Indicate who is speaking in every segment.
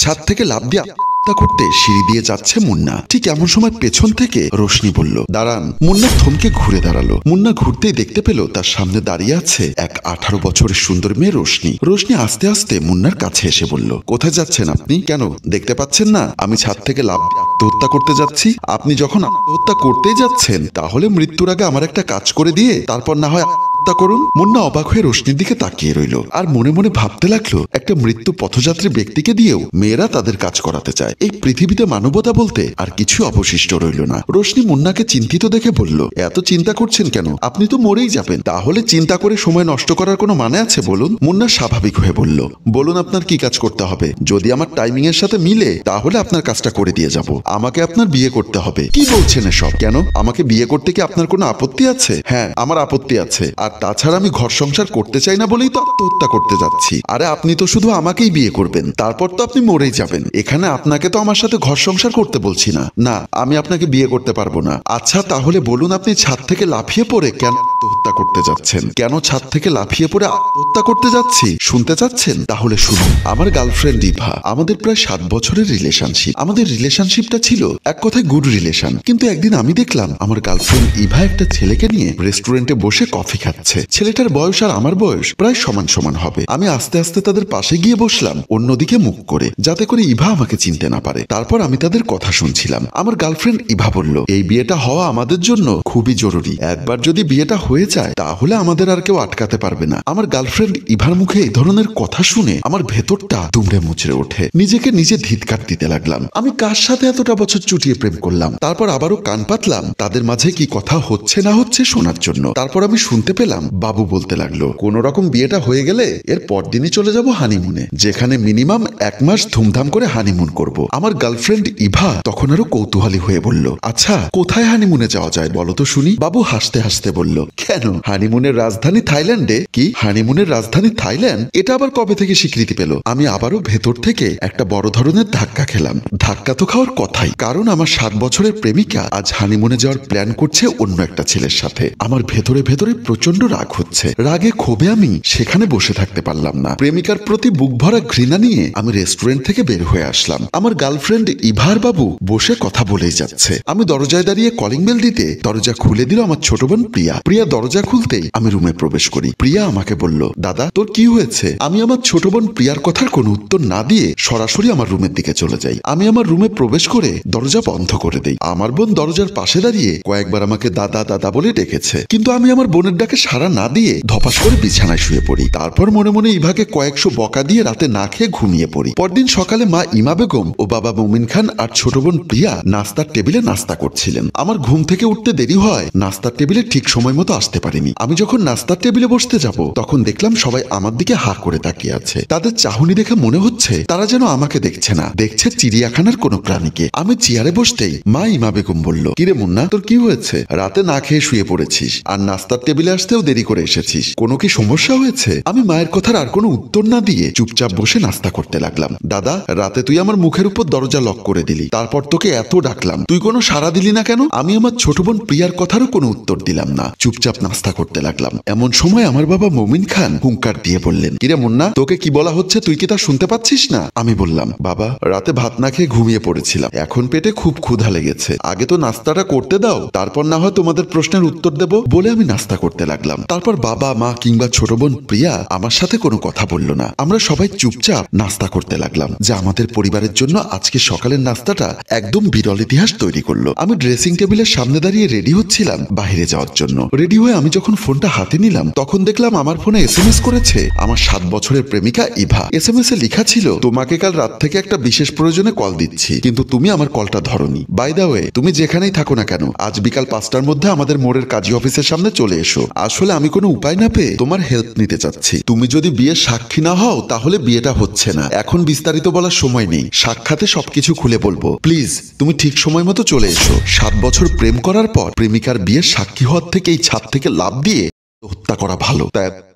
Speaker 1: ছাদ থেকে লাফ দিয়ে আত্মহত্যা করতে সিঁড়ি দিয়ে যাচ্ছে মুন্না। ঠিক এমন সময় পেছন থেকে রোশনি বলল, দাঁড়ান। মুন্না থমকে ঘুরে দাঁড়ালো। মুন্না ঘুরতেই দেখতে পেল তার সামনে দাঁড়িয়ে আছে এক 18 বছরের সুন্দর মেয়ে রোশনি। রোশনি আস্তে আস্তে মুন্নার কাছে এসে বলল, কোথায় যাচ্ছেন আপনি? কেন দেখতে পাচ্ছেন না আমি ছাদ থেকে লাফ দিয়ে আত্মহত্যা করতে যাচ্ছি? আপনি যখন আত্মহত্যা করতেই যাচ্ছেন তাহলে মৃত্যুর আগে আমার একটা কাজ করে দিয়ে তারপর না হয় হত্যা করুন। মুন্না অবাক হয়ে রোশনির দিকে তাকিয়ে রইল আর মনে মনে ভাবতে লাগলো, একটা মৃত্যু পথযাত্রী ব্যক্তিকে দিয়েও মেয়েরা তাদের কাজ করাতে চায়। এই পৃথিবীতে মানবতা বলতে আর কিছু অবশিষ্ট রইল না। রোশনি মুন্নাকে চিন্তিত দেখে বলল, এত চিন্তা করছেন কেন? আপনি তো মরেই যাবেন। তাহলে চিন্তা করে সময় নষ্ট করার কোনো মানে আছে বলুন? মুন্না স্বাভাবিক হয়ে বলল, বলুন আপনার কি কাজ করতে হবে? যদি আমার টাইমিং এর সাথে মিলে তাহলে আপনার কাজটা করে দিয়ে যাব। আমাকে আপনার বিয়ে করতে হবে। কি বলছেন এসব? কেন, আমাকে বিয়ে করতে কি আপনার কোনো আপত্তি আছে? হ্যাঁ, আমার আপত্তি আছে। আর তাছাড়া আমি ঘর সংসার করতে চাই না বলেই তো আত্মহত্যা করতে যাচ্ছি। আরে আপনি তো শুধু আমাকেই বিয়ে করবেন, তারপর তো আপনি মরেই যাবেন। এখানে আপনাকে তো আমার সাথে ঘর সংসার করতে বলছি না। না, আমি আপনাকে বিয়ে করতে পারবো না। আচ্ছা তাহলে বলুন, আপনি ছাদ থেকে লাফিয়ে পড়ে কেন আত্মহত্যা করতে যাচ্ছেন? কেন ছাদ থেকে লাফিয়ে পড়ে আত্মহত্যা করতে যাচ্ছি শুনতে চাচ্ছেন? তাহলে শুনুন। আমার গার্লফ্রেন্ড ইভা, আমাদের প্রায় 7 বছরের রিলেশনশিপ। আমাদের রিলেশনশিপটা ছিল এক কথায় গুড রিলেশন। কিন্তু একদিন আমি দেখলাম আমার গার্লফ্রেন্ড ইভা একটা ছেলেকে নিয়ে রেস্টুরেন্টে বসে কফি খাচ্ছে। ছেলেটার বয়স আর আমার বয়স প্রায় সমান সমান হবে। আমি আস্তে আস্তে তাদের পাশে গিয়ে বসলাম, অন্যদিকে মুখ করে, যাতে করে ইভা আমাকে চিনতে না পারে। তারপর আমি তাদের কথা শুনছিলাম। আমার গার্লফ্রেন্ড ইভা বলল, এই বিয়েটা হওয়া আমাদের জন্য খুবই জরুরি। একবার যদি বিয়েটা হয়ে যায় তাহলে আমাদের আর কেউ আটকাতে পারবে না। আমার গার্লফ্রেন্ড ইভার মুখে এই ধরনের কথা শুনে আমার ভেতরটা দুমড়ে মুচড়ে ওঠে। নিজেকে নিজে ধিৎকার দিতে লাগলাম। আমি কার সাথে এতটা বছর চুটিয়ে প্রেম করলাম? তারপর আবারও কান পাতলাম তাদের মাঝে কি কথা হচ্ছে না হচ্ছে শোনার জন্য। তারপর আমি শুনতে পেলাম বাবু বলতে লাগলো, কোন রকম বিয়েটা হয়ে গেলে এর পরদিনই চলে যাব হানিমুনে, যেখানে মিনিমাম 1 মাস ধুমধাম করে হানিমুন করব। আমার গার্লফ্রেন্ড ইভা তখন আরো কৌতূহলী হয়ে বলল, আচ্ছা কোথায় হানিমুনে যাওয়া যায় বলো তো শুনি? বাবু হাসতে হাসতে বলল, কেন, হানিমুনের রাজধানী থাইল্যান্ডে। কি, হানিমুনের রাজধানী থাইল্যান্ড? এটা আবার কবে থেকে স্বীকৃতি পেল? আমি আবারও ভেতর থেকে একটা বড় ধরনের ধাক্কা খেলাম। ধাক্কা তো খাওয়ার কথাই, কারণ আমার 7 বছরের প্রেমিকা আজ হানিমুনে যাওয়ার প্ল্যান করছে অন্য একটা ছেলের সাথে। আমার ভেতরে ভেতরে প্রচন্ড রাগ হচ্ছে। রাগে ক্ষোভে আমি সেখানে বসে থাকতে পারলাম না। প্রেমিকার প্রতি বুক ভরা ঘৃণা নিয়ে আমি রেস্টুরেন্ট থেকে বের হয়ে আসলাম। আমার গার্লফ্রেন্ড ইভার বাবু বসে কথা বলেই যাচ্ছে। আমি দরজায় দাঁড়িয়ে কলিং বেল দিতে দরজা খুলে দিল আমার ছোট বোন প্রিয়া। প্রিয়া দরজা খুলতেই আমি রুমে প্রবেশ করি। প্রিয়া আমাকে বলল, দাদা তোর কি হয়েছে? আমি আমার ছোট বোন প্রিয়ার কথার কোনো উত্তর না দিয়ে সরাসরি আমার রুমের দিকে চলে যাই। আমি আমার রুমে প্রবেশ করে দরজা বন্ধ করে দেই। আমার বোন দরজার পাশে দাঁড়িয়ে কয়েকবার আমাকে দাদা দাদা বলে ডেকেছে, কিন্তু আমি আমার বোনের ডাকে সাড়া না দিয়ে ধপাস করে বিছানায় শুয়ে পড়ি। তারপর মনে মনে ইভাকে কয়েকশো বকা দিয়ে রাতে না খেয়ে ঘুমিয়ে পড়ি। পরদিন সকালে মা ইমা বেগম ও বাবা মুমিন খান আর ছোট বোন প্রিয়া নাস্তার টেবিলে নাস্তা করছিলেন। আমার ঘুম থেকে উঠতে দেরি হয়, নাস্তার টেবিলে ঠিক সময় মতো আসতে পারিনি। আমি যখন নাস্তার টেবিলে বসতে যাব তখন দেখলাম সবাই আমার দিকে হা করে তাকিয়ে আছে। তাদের চাহনি দেখে মনে হচ্ছে তারা যেন আমাকে দেখছে না, দেখছে চিড়িয়াখানার কোনো প্রাণীকে। আমি চেয়ারে বসতেই মা ইমা বেগম বলল, কিরে মুন্না তোর কি হয়েছে? রাতে না খেয়ে শুয়ে পড়েছিস আর নাস্তার টেবিলে আসতেও দেরি করে এসেছিস, কোনো কি সমস্যা হয়েছে? আমি মায়ের কথার আর কোনো উত্তর না দিয়ে চুপচাপ বসে নাস্তা করতে লাগলাম। দাদা রাতে তুই আমার মুখের উপর দরজা লক করে দিলি, তারপর তোকে এত ডাকলাম, তুই কোনো সাড়া দিলি না কেন? আমি আমার ছোট বোন প্রিয়ার কথারও কোনো উত্তর দিলাম না, চুপচাপ নাস্তা করতে লাগলাম। এমন সময় আমার বাবা মুমিন খান হুঙ্কার দিয়ে বললেন, কিরে মুন্না তোকে কি বলা হচ্ছে তুই কি তা শুনতে পাচ্ছিস না? আমি বললাম, বাবা রাতে ভাত না খেয়ে ঘুমিয়ে পড়েছিলাম, এখন পেটে খুব ক্ষুধা লেগেছে, আগে তো নাস্তাটা করতে দাও, তারপর না হয় তোমাদের প্রশ্নের উত্তর দেব বলে আমি নাস্তা করতে লাগলাম। তারপর বাবা মা কিংবা ছোট বোন প্রিয়া আমার সাথে কোনো কথা বলল না। আমরা সবাই চুপচাপ নাস্তা করতে লাগলাম, যা আমাদের পরিবারের জন্য আজকে সকালের নাস্তাটা একদম বিরল ইতিহাস তৈরি করলো। আমি ড্রেসিং টেবিলের সামনে দাঁড়িয়ে রেডি হচ্ছিলাম বাইরে যাওয়ার জন্য। রেডি হয়ে আমি যখন ফোনটা হাতে নিলাম তখন দেখলাম আমার ফোনে SMS করেছে আমার 7 বছরের প্রেমিকা ইভা। SMS এ লেখা ছিল, তোমাকে কাল রাত থেকে একটা বিশেষ প্রয়োজনে কল দিচ্ছি, কিন্তু তুমি আমার কলটা ধরোনি। বাই দা ওয়ে তুমি যেখানেই থাকো না কেন আজ বিকাল 5টার মধ্যে আমাদের মোড়ের কাজী অফিসের সামনে চলে এসো। আসলে আমি কোনো উপায় না পেয়ে তোমার হেল্প নিতে চাচ্ছি। তুমি যদি বিয়ের সাক্ষী না হও তাহলে বিয়েটা হচ্ছে না। এখন বিস্তারিত বলার সময় নেই, সাক্ষাতে সবকিছু খুলে বলবো। প্লিজ তুমি ঠিক সময় মতো চলে এসো। 7 বছর প্রেম করার পর প্রেমিকার বিয়ের সাক্ষী হওয়ার থেকে এই ছাদ থেকে লাফ দিয়ে হত্যা করা ভালো।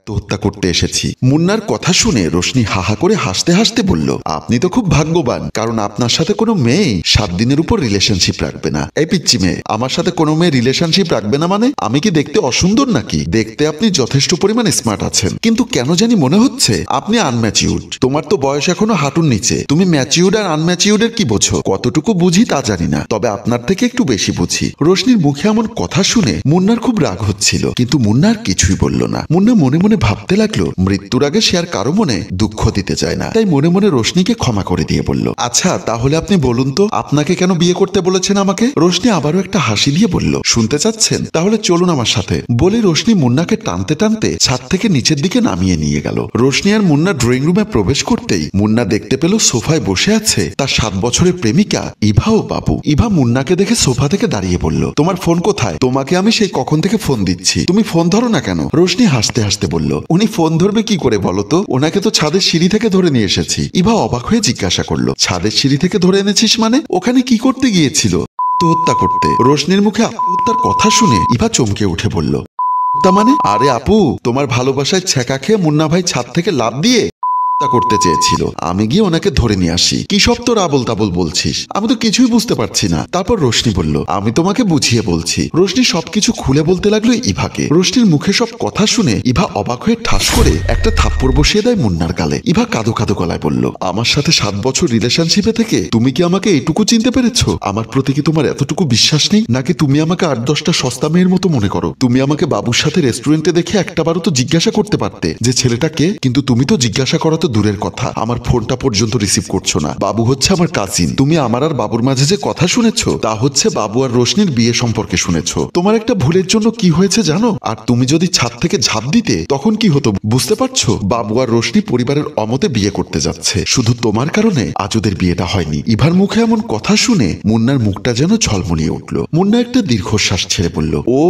Speaker 1: আত্মহত্যা করতে এসেছি। মুন্নার কথা শুনে রোশনি হাহা করে হাসতে হাসতে বলল, আপনি তো খুব ভাগ্যবান, কারণ আপনার সাথে কোনো মেয়ে 7 দিনের উপর রিলেশনশিপ রাখবে না। এই পিচ্ছি মেয়ে, আমার সাথে কোনো মেয়ে রিলেশনশিপ রাখবে না মানে? আমি কি দেখতে অসুন্দর নাকি? দেখতে আপনি যথেষ্ট পরিমাণে স্মার্ট আছেন, কিন্তু কেন জানি মনে হচ্ছে আপনি আনম্যাচিউরড। তোমার তো বয়স এখনো হাঁটুর নিচে। তুমি ম্যাচিউরড আর আনম্যাচিউরডের কি বোঝো? কতটুকু বুঝি তা জানি না, তবে আপনার থেকে একটু বেশি বুঝি। রোশনির মুখে এমন কথা শুনে মুন্নার খুব রাগ হচ্ছিল, কিন্তু মুন্না আর কিছুই বলল না। মুন্না মনে মনে ভাবতে লাগলো, মৃত্যুর আগে সে আর কারো মনে দুঃখ দিতে চায় না, তাই মনে মনে রোশনিকে ক্ষমা করে দিয়ে বলল, আচ্ছা তাহলে আপনি বলুন তো, আপনাকে কেন বিয়ে করতে বলেছেন আমাকে? রোশনি আবারও একটা হাসি দিয়ে বলল, শুনতে চাচ্ছেন? তাহলে চলুন আমার সাথে। বলে রোশনি মুন্নাকে টানতে টানতে ছাদ থেকে নিচের দিকে নামিয়ে নিয়ে গেল। রোশনি আর মুন্না ড্রয়িং রুমে প্রবেশ করতেই মুন্না দেখতে পেল সোফায় বসে আছে তার 7 বছরের প্রেমিকা ইভা ও বাবু। ইভা মুন্নাকে দেখে সোফা থেকে দাঁড়িয়ে বলল, তোমার ফোন কোথায়? তোমাকে আমি সেই কখন থেকে ফোন দিচ্ছি, তুমি ফোন ধরো না কেন? রোশনি হাসতে হাসতে বলল, উনি ফোন ধরবে কি করে বলো তো? ওনাকে তো ছাদের সিঁড়ি থেকে ধরে নিয়ে এসেছি। ইভা অবাক হয়ে জিজ্ঞাসা করলো, ছাদের সিঁড়ি থেকে ধরে এনেছিস মানে? ওখানে কি করতে গিয়েছিল? আত্মহত্যা করতে। রোশনির মুখে আত্মহত্যার কথা শুনে ইভা চমকে উঠে বলল, তা মানে? আরে আপু, তোমার ভালোবাসায় ছ্যাঁকা খেয়ে মুন্না ভাই ছাদ থেকে লাফ দিয়ে করতে চেয়েছিল, আমি গিয়ে ওনাকে ধরে নিয়ে আসি। কি সব তোর আবল তাবল বলছিস? আমি তো কিছুই বুঝতে পারছি না। তারপর রোশনি বলল, আমি তোমাকে বুঝিয়ে বলছি। রোশনি সবকিছু খুলে বলতে লাগলো ইভাকে। রোশনির মুখে সব কথা শুনে ইভা অবাক হয়ে ঠাস করে একটা থাপ্পড় বসিয়ে দেয় মুন্নার গালে। ইভা কাঁদো কাঁদো গলায় বলল, আমার সাথে 7 বছর রিলেশনশিপে থেকে তুমি কি আমাকে এইটুকু চিনতে পেরেছো? আমার প্রতি কি তোমার এতটুকু বিশ্বাস নেই? নাকি তুমি আমাকে 8-10টা সস্তা মেয়ের মতো মনে করো? তুমি আমাকে বাবুর সাথে রেস্টুরেন্টে দেখে একটাবারও তো জিজ্ঞাসা করতে পারতে যে ছেলেটা কে? কিন্তু তুমি তো জিজ্ঞাসা করা তো দূরের কথা, আমার ফোনটা পর্যন্ত রিসিভ করছো না। বাবু হচ্ছে আমার কাজিন। তুমি আমার আর বাবুর মাঝে যে কথা শুনেছো তা হচ্ছে বাবু আর রোশনির বিয়ে সম্পর্কে শুনেছো। তোমার একটা ভুলের জন্য কি হয়েছে জানো? আর তুমি যদি ছাদ থেকে ঝাঁপ দিতে তখন কি হতো বুঝতে পারছো? বাবু আর রোশনি পরিবারের অমতে বিয়ে করতে যাচ্ছে, শুধু তোমার কারণে আজ ওদের বিয়েটা হয়নি। ইভার মুখে এমন কথা শুনে মুন্নার মুখটা যেন ঝলমলিয়ে উঠলো। মুন্না একটা দীর্ঘশ্বাস ছেড়ে বলল, ও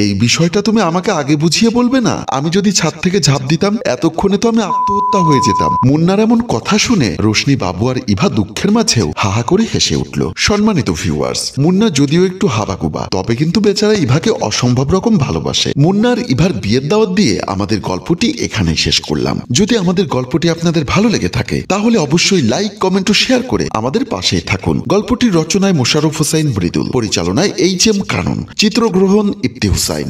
Speaker 1: এই বিষয়টা তুমি আমাকে আগে বুঝিয়ে বলবে না? আমি যদি ছাদ থেকে ঝাঁপ দিতাম এতক্ষণে তো আমি আত্মহত্যা হয়ে যেতাম। মুন্নার এমন কথা শুনে রোশনি, বাবু আর ইভা দুঃখের মাঝেও হাহা করে হেসে উঠল। সম্মানিত ভিউয়ার্স, মুন্না যদিও একটু হাবাকুবা, তবে কিন্তু বেচারা ইভাকে অসম্ভব রকম ভালোবাসে। মুন্না আর ইভার বিয়ের দাওয়াত দিয়ে আমাদের গল্পটি এখানেই শেষ করলাম। যদি আমাদের গল্পটি আপনাদের ভালো লেগে থাকে তাহলে অবশ্যই লাইক, কমেন্ট ও শেয়ার করে আমাদের পাশেই থাকুন। গল্পটির রচনায় মোশাররফ হোসাইন মৃদুল, পরিচালনায় HM কানন, চিত্রগ্রহণ ইফতি হুসাইন।